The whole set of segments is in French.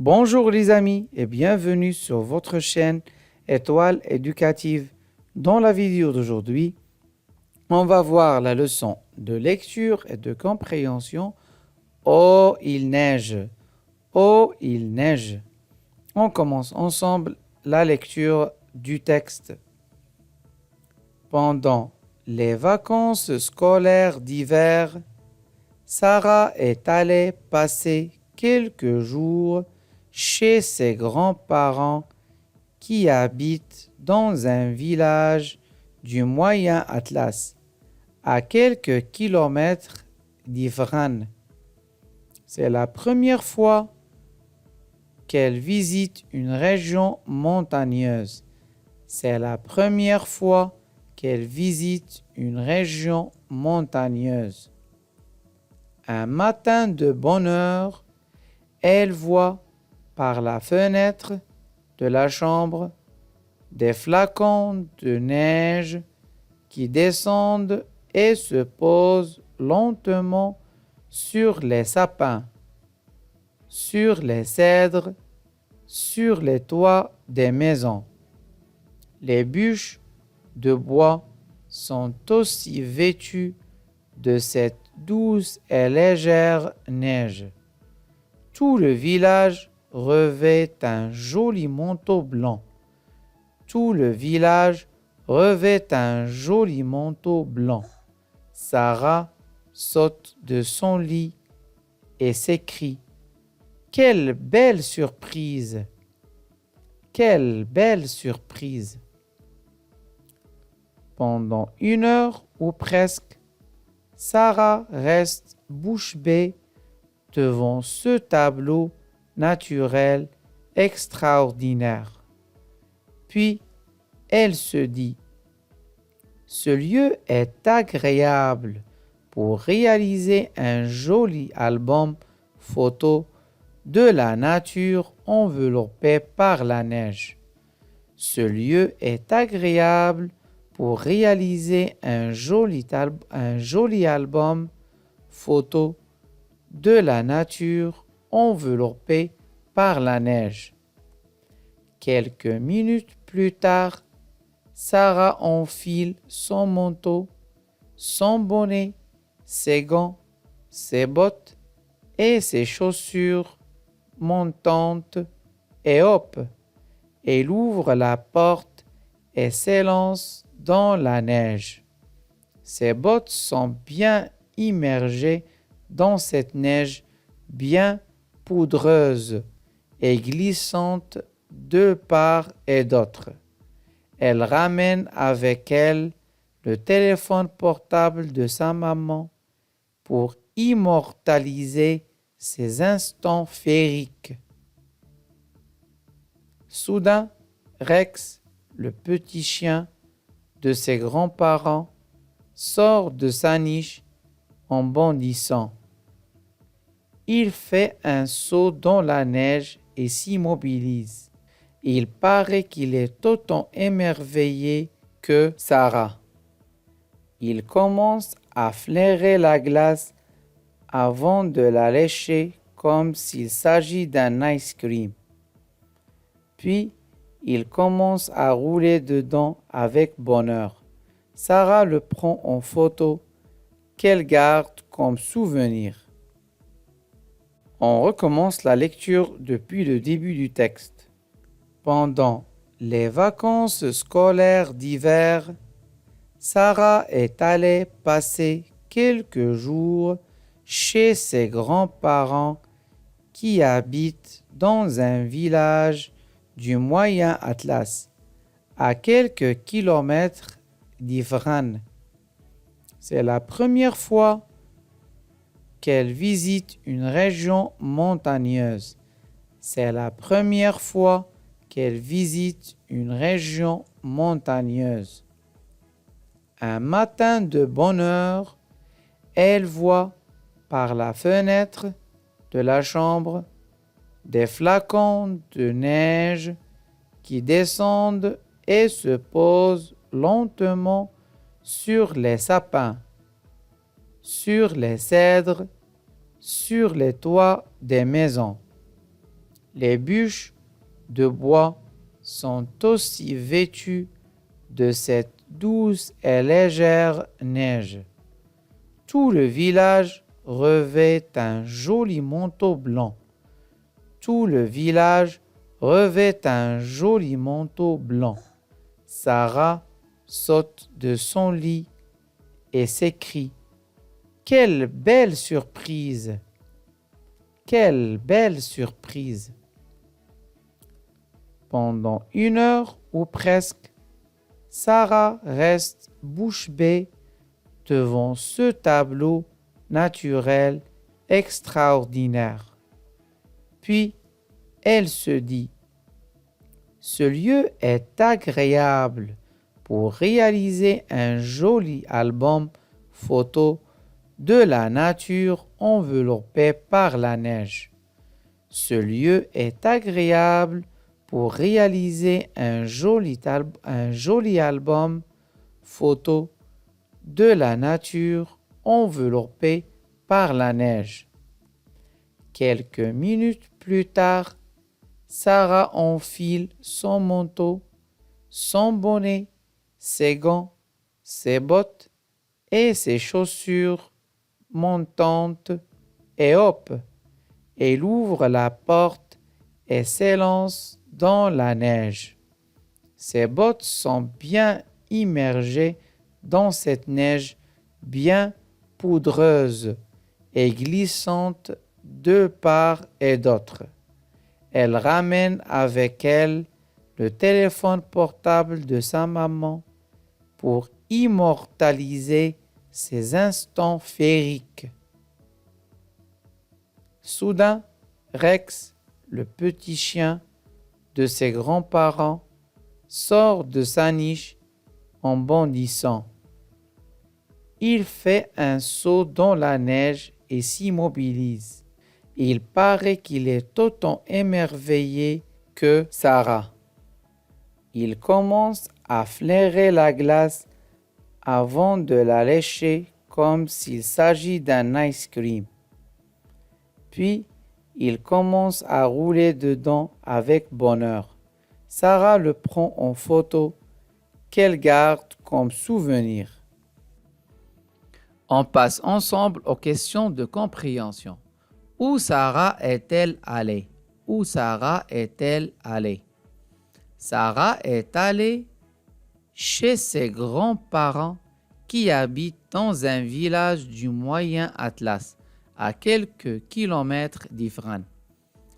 Bonjour les amis et bienvenue sur votre chaîne Étoile éducative. Dans la vidéo d'aujourd'hui, on va voir la leçon de lecture et de compréhension. Oh, il neige. Oh, il neige. On commence ensemble la lecture du texte. Pendant les vacances scolaires d'hiver, Sarah est allée passer quelques jours chez ses grands-parents qui habitent dans un village du Moyen Atlas, à quelques kilomètres d'Ifrane. C'est la première fois qu'elle visite une région montagneuse. C'est la première fois qu'elle visite une région montagneuse. Un matin de bonne heure, elle voit par la fenêtre de la chambre des flacons de neige qui descendent et se posent lentement sur les sapins, sur les cèdres, sur les toits des maisons. Les bûches de bois sont aussi vêtues de cette douce et légère neige. Tout le village revêt un joli manteau blanc. Tout le village revêt un joli manteau blanc. Sarah saute de son lit et s'écrie: quelle belle surprise! Quelle belle surprise! Pendant une heure ou presque, Sarah reste bouche bée devant ce tableau naturel extraordinaire. Puis, elle se dit: ce lieu est agréable pour réaliser un joli album photo de la nature enveloppée par la neige. Ce lieu est agréable pour réaliser un joli album photo de la nature enveloppée par la neige. Quelques minutes plus tard, Sarah enfile son manteau, son bonnet, ses gants, ses bottes et ses chaussures montantes et hop, elle ouvre la porte et s'élance dans la neige. Ses bottes sont bien immergées dans cette neige bien poudreuse et glissante de part et d'autre. Elle ramène avec elle le téléphone portable de sa maman pour immortaliser ces instants féeriques. Soudain, Rex, le petit chien de ses grands-parents, sort de sa niche en bondissant. Il fait un saut dans la neige et s'immobilise. Il paraît qu'il est autant émerveillé que Sarah. Il commence à flairer la glace avant de la lécher comme s'il s'agit d'un ice cream. Puis, il commence à rouler dedans avec bonheur. Sarah le prend en photo qu'elle garde comme souvenir. On recommence la lecture depuis le début du texte. Pendant les vacances scolaires d'hiver, Sarah est allée passer quelques jours chez ses grands-parents qui habitent dans un village du Moyen Atlas, à quelques kilomètres d'Ifrane. C'est la première fois qu'elle visite une région montagneuse. C'est la première fois qu'elle visite une région montagneuse. Un matin de bonne heure, elle voit par la fenêtre de la chambre des flacons de neige qui descendent et se posent lentement sur les sapins, sur les cèdres, sur les toits des maisons. Les bûches de bois sont aussi vêtues de cette douce et légère neige. Tout le village revêt un joli manteau blanc. Tout le village revêt un joli manteau blanc. Sarah saute de son lit et s'écrie: quelle belle surprise! Quelle belle surprise! Pendant 1 heure ou presque, Sarah reste bouche bée devant ce tableau naturel extraordinaire. Puis, elle se dit: ce lieu est agréable pour réaliser un joli album photo de la nature enveloppée par la neige. Ce lieu est agréable pour réaliser un joli album photo de la nature enveloppée par la neige. Quelques minutes plus tard, Sarah enfile son manteau, son bonnet, ses gants, ses bottes et ses chaussures montantes et hop, elle ouvre la porte et s'élance dans la neige. Ses bottes sont bien immergées dans cette neige bien poudreuse et glissante de part et d'autre. Elle ramène avec elle le téléphone portable de sa maman pour immortaliser ces instants féeriques. Soudain, Rex, le petit chien de ses grands-parents, sort de sa niche en bondissant. Il fait un saut dans la neige et s'immobilise. Il paraît qu'il est autant émerveillé que Sarah. Il commence à flairer la glace avant de la lécher comme s'il s'agit d'un ice cream. Puis, il commence à rouler dedans avec bonheur. Sarah le prend en photo qu'elle garde comme souvenir. On passe ensemble aux questions de compréhension. Où Sarah est-elle allée? Où Sarah est-elle allée? Sarah est allée chez ses grands-parents qui habitent dans un village du Moyen Atlas, à quelques kilomètres d'Ifrane.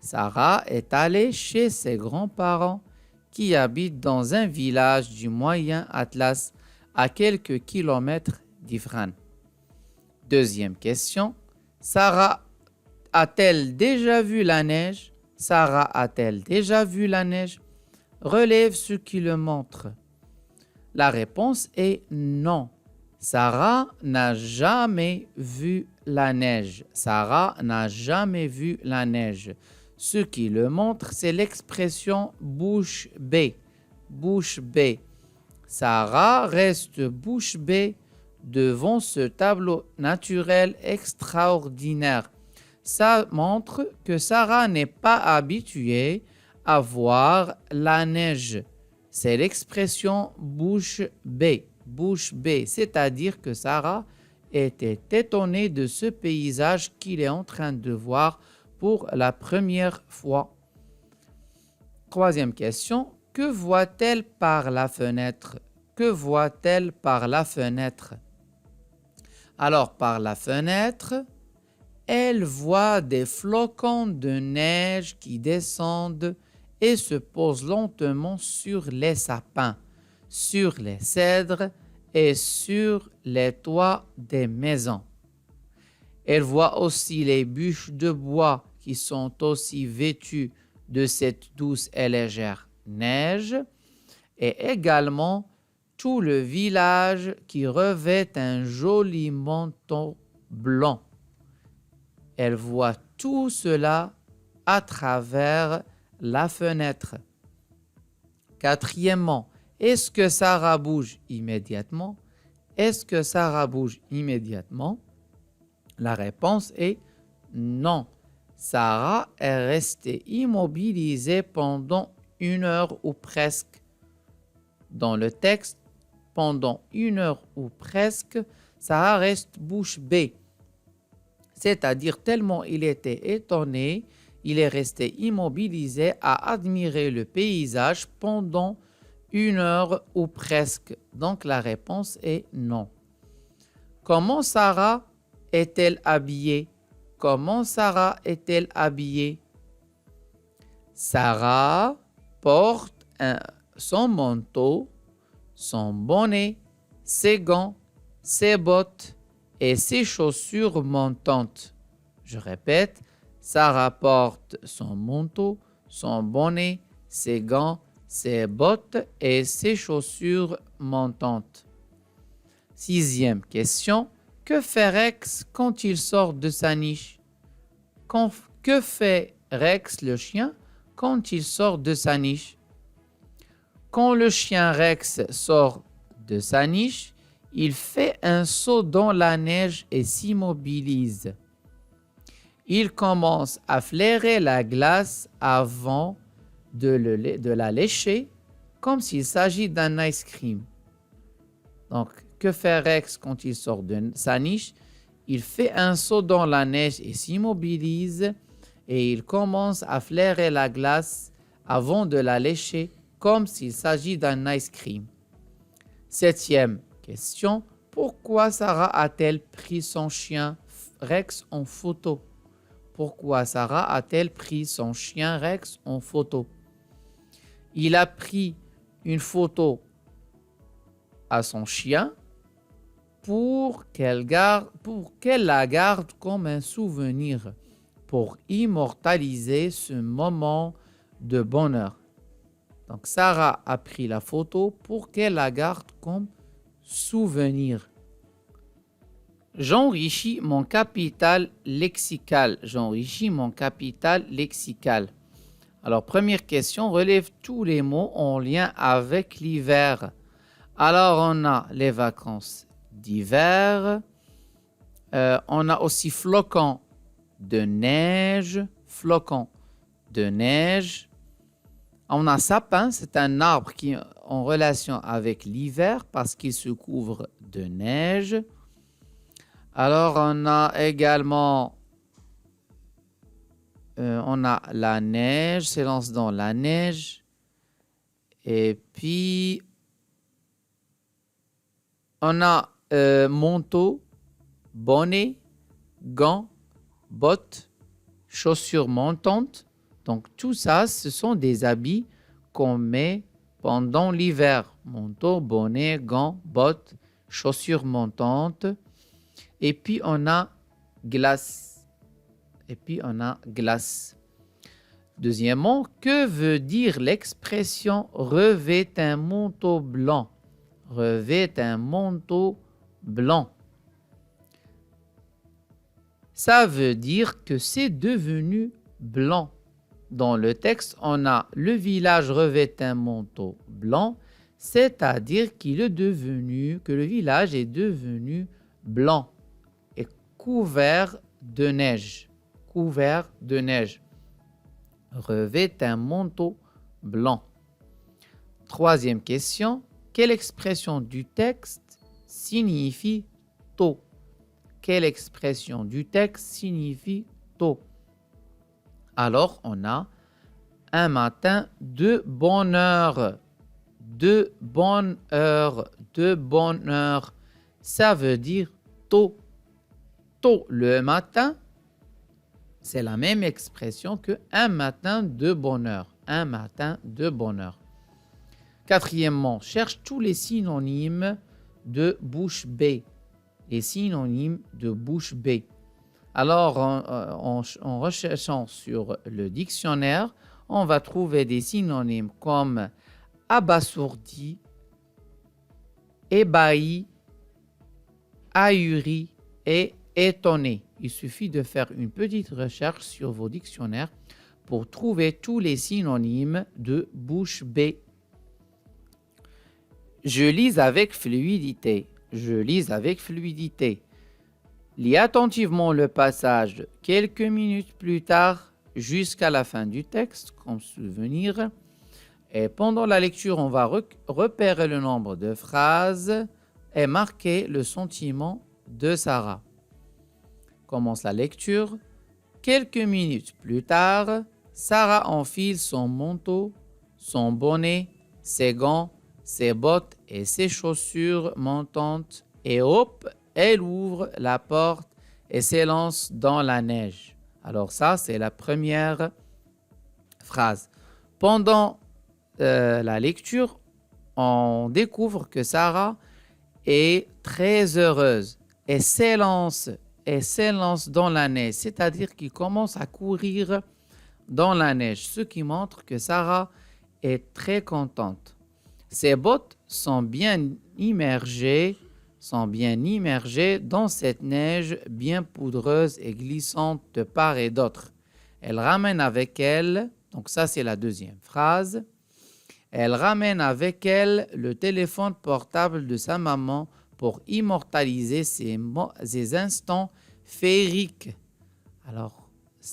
Sarah est allée chez ses grands-parents qui habitent dans un village du Moyen Atlas, à quelques kilomètres d'Ifrane. Deuxième question. Sarah a-t-elle déjà vu la neige? Sarah a-t-elle déjà vu la neige? Relève ce qui le montre. La réponse est non. Sarah n'a jamais vu la neige. Sarah n'a jamais vu la neige. Ce qui le montre, c'est l'expression bouche bée. Bouche bée. Sarah reste bouche bée devant ce tableau naturel extraordinaire. Ça montre que Sarah n'est pas habituée à voir la neige. C'est l'expression bouche bée. Bouche bée, c'est-à-dire que Sarah était étonnée de ce paysage qu'il est en train de voir pour la première fois. Troisième question. Que voit-elle par la fenêtre? Que voit-elle par la fenêtre? Alors, par la fenêtre, elle voit des flocons de neige qui descendent et se posent lentement sur les sapins, sur les cèdres et sur les toits des maisons. Elle voit aussi les bûches de bois qui sont aussi vêtues de cette douce et légère neige et également tout le village qui revêt un joli manteau blanc. Elle voit tout cela à travers la fenêtre. Quatrièmement, est-ce que Sarah bouge immédiatement? Est-ce que Sarah bouge immédiatement? La réponse est non. Sarah est restée immobilisée pendant 1 heure ou presque. Dans le texte, pendant 1 heure ou presque, Sarah reste bouche bée. C'est-à-dire tellement il était étonné, il est resté immobilisé à admirer le paysage pendant 1 heure ou presque. Donc la réponse est non. Comment Sarah est-elle habillée? Comment Sarah est-elle habillée? Sarah porte son manteau, son bonnet, ses gants, ses bottes et ses chaussures montantes. Je répète, Sarah porte son manteau, son bonnet, ses gants, ses bottes et ses chaussures montantes. 6e question. Que fait Rex quand il sort de sa niche? Que fait Rex le chien quand il sort de sa niche? Quand le chien Rex sort de sa niche, il fait un saut dans la neige et s'immobilise. Il commence à flairer la glace avant de la lécher comme s'il s'agit d'un ice cream. Donc, que fait Rex quand il sort de sa niche? Il fait un saut dans la neige et s'immobilise et il commence à flairer la glace avant de la lécher comme s'il s'agit d'un ice cream. 7e question. Pourquoi Sarah a-t-elle pris son chien Rex en photo? Pourquoi Sarah a-t-elle pris son chien Rex en photo? Il a pris une photo à son chien pour qu'elle la garde comme un souvenir, pour immortaliser ce moment de bonheur. Donc Sarah a pris la photo pour qu'elle la garde comme souvenir. J'enrichis mon capital lexical. J'enrichis mon capital lexical. Alors, première question, relève tous les mots en lien avec l'hiver. Alors, on a les vacances d'hiver. On a aussi flocons de neige. Flocons de neige. On a sapin, c'est un arbre qui est en relation avec l'hiver parce qu'il se couvre de neige. Alors, on a également on a la neige, s'élance dans la neige. Et puis, on a manteau, bonnet, gants, bottes, chaussures montantes. Donc, tout ça, ce sont des habits qu'on met pendant l'hiver. Manteau, bonnet, gants, bottes, chaussures montantes. Et puis, on a glace. Deuxièmement, que veut dire l'expression revêt un manteau blanc? Revêt un manteau blanc. Ça veut dire que c'est devenu blanc. Dans le texte, on a le village revêt un manteau blanc, c'est-à-dire que le village est devenu blanc et couvert de neige. Couvert de neige. Revêt un manteau blanc. 3e question. Quelle expression du texte signifie tôt? Quelle expression du texte signifie tôt? Alors, on a un matin de bonne heure. De bonne heure. De bonne heure. Ça veut dire tôt. Tôt le matin. C'est la même expression que un matin de bonheur. Un matin de bonheur. 4e, cherche tous les synonymes de bouche bée. Les synonymes de bouche bée. Alors, en recherchant sur le dictionnaire, on va trouver des synonymes comme abasourdi, ébahi, ahuri et étonné. Il suffit de faire une petite recherche sur vos dictionnaires pour trouver tous les synonymes de bouche bée. Je lis avec fluidité. Je lis avec fluidité. Lis attentivement le passage quelques minutes plus tard jusqu'à la fin du texte comme souvenir. Et pendant la lecture, on va repérer le nombre de phrases et marquer le sentiment de Sarah. Commence la lecture. Quelques minutes plus tard, Sarah enfile son manteau, son bonnet, ses gants, ses bottes et ses chaussures montantes et hop, elle ouvre la porte et s'élance dans la neige. Alors ça, c'est la première phrase. Pendant la lecture, on découvre que Sarah est très heureuse et s'élance dans la neige, c'est-à-dire qu'il commence à courir dans la neige, ce qui montre que Sarah est très contente. Ses bottes sont bien immergées dans cette neige bien poudreuse et glissante de part et d'autre. Elle ramène avec elle, donc ça c'est la deuxième phrase, elle ramène avec elle le téléphone portable de sa maman pour immortaliser ces instants féeriques. Alors,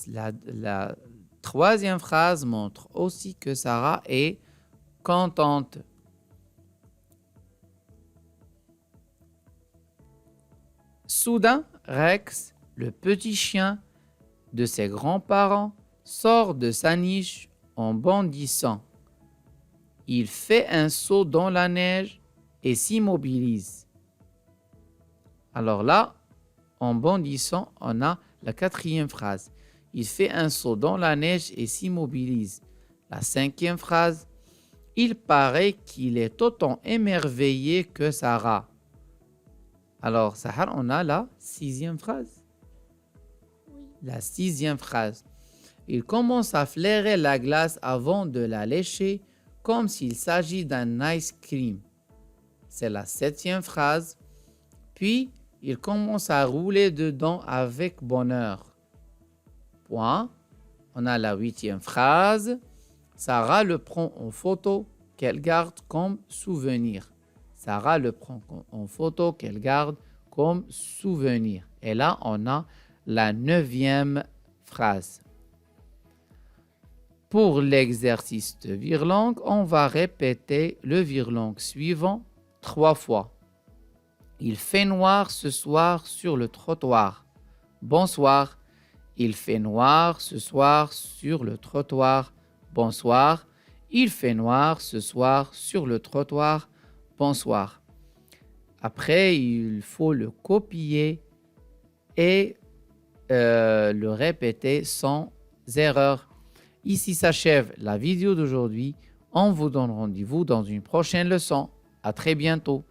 la troisième phrase montre aussi que Sarah est contente. Soudain, Rex, le petit chien de ses grands-parents, sort de sa niche en bondissant. Il fait un saut dans la neige et s'immobilise. Alors là, en bondissant, on a la quatrième phrase. Il fait un saut dans la neige et s'immobilise. La cinquième phrase. Il paraît qu'il est autant émerveillé que Sarah. Alors, Sahar, on a la sixième phrase. Oui. La sixième phrase. Il commence à flairer la glace avant de la lécher comme s'il s'agit d'un ice cream. C'est la septième phrase. Puis, il commence à rouler dedans avec bonheur. Point. On a la huitième phrase. Sarah le prend en photo qu'elle garde comme souvenir. Sarah le prend en photo qu'elle garde comme souvenir. Et là, on a la neuvième phrase. Pour l'exercice de virlangue, on va répéter le virlangue suivant 3 fois. Il fait noir ce soir sur le trottoir. Bonsoir. Il fait noir ce soir sur le trottoir. Bonsoir. Il fait noir ce soir sur le trottoir. Bonsoir. Après, il faut le copier et le répéter sans erreur. Ici s'achève la vidéo d'aujourd'hui. On vous donne rendez-vous dans une prochaine leçon. À très bientôt.